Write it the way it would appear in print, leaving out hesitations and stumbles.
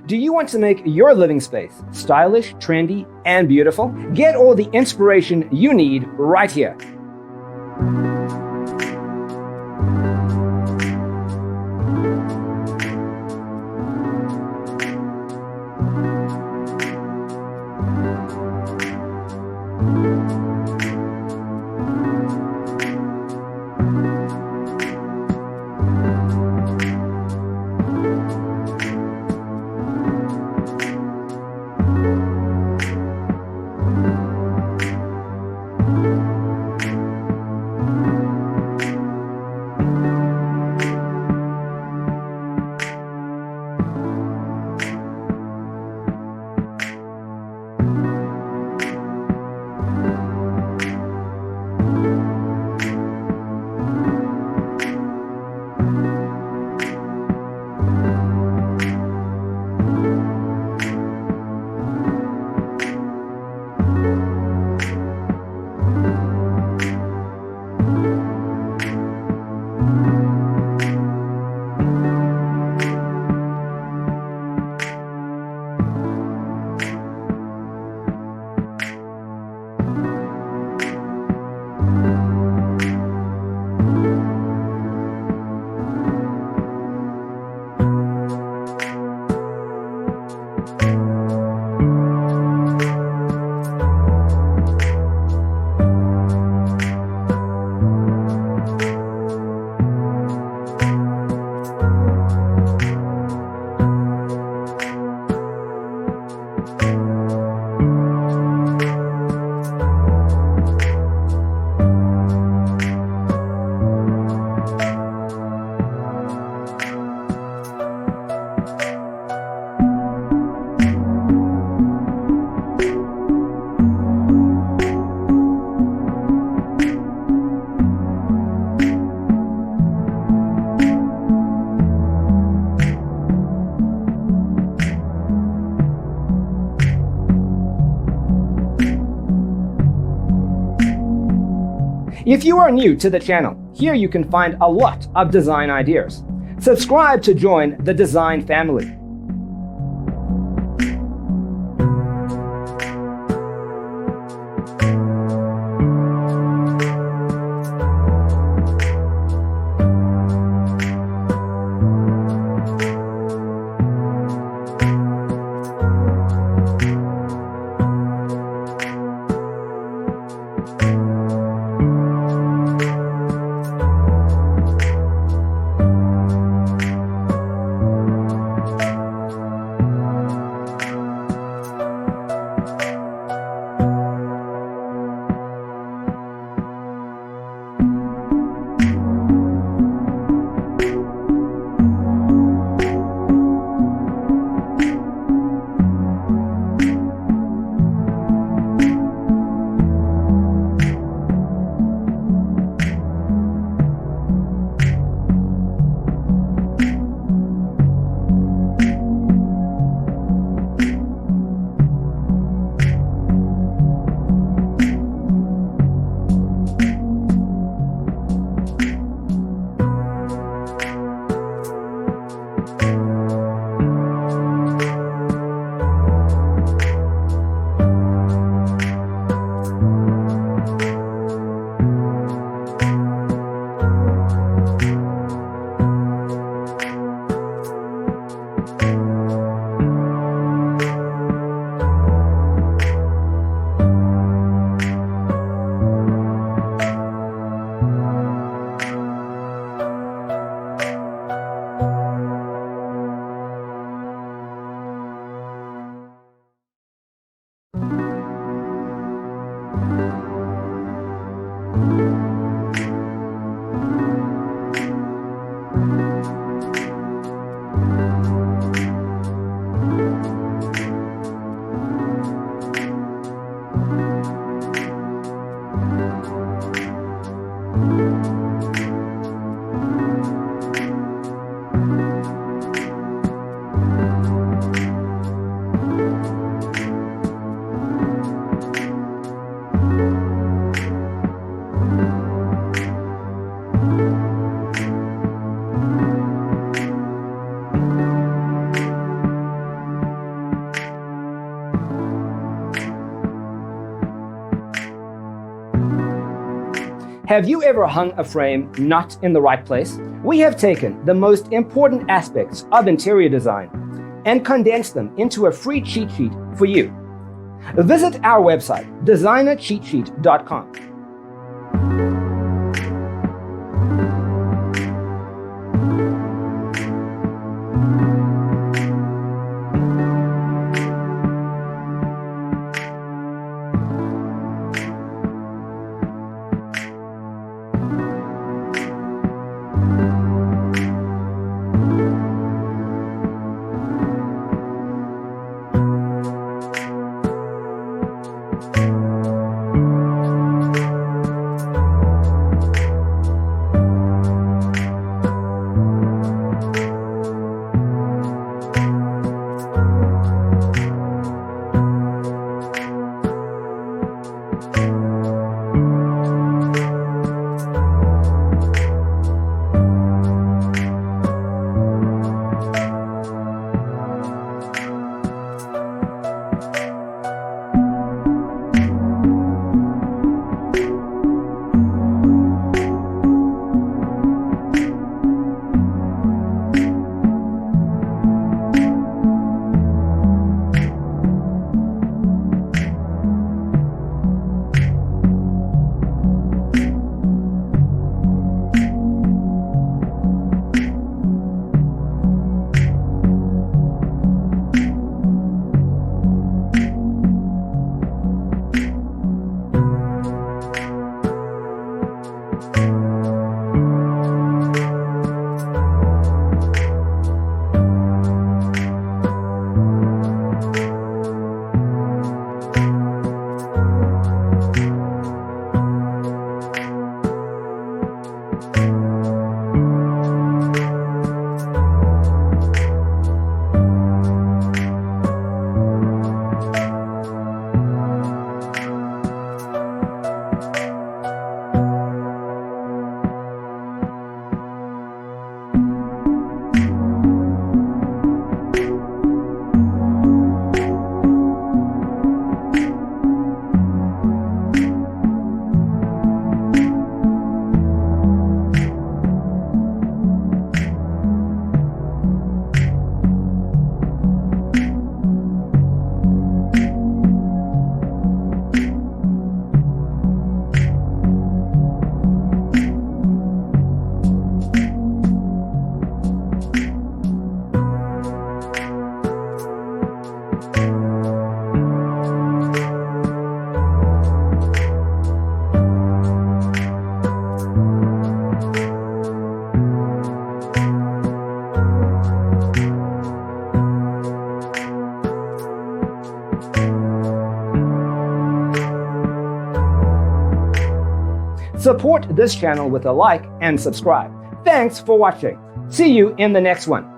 Do you want to make your living space stylish, trendy, and beautiful? Get all the inspiration you need right here. If you are new to the channel, here you can find a lot of design ideas. Subscribe to join the design family. Have you ever hung a frame not in the right place? We have taken the most important aspects of interior design and condensed them into a free cheat sheet for you. Visit our website, designercheatsheet.com. Support this channel with a like and subscribe. Thanks for watching. See you in the next one.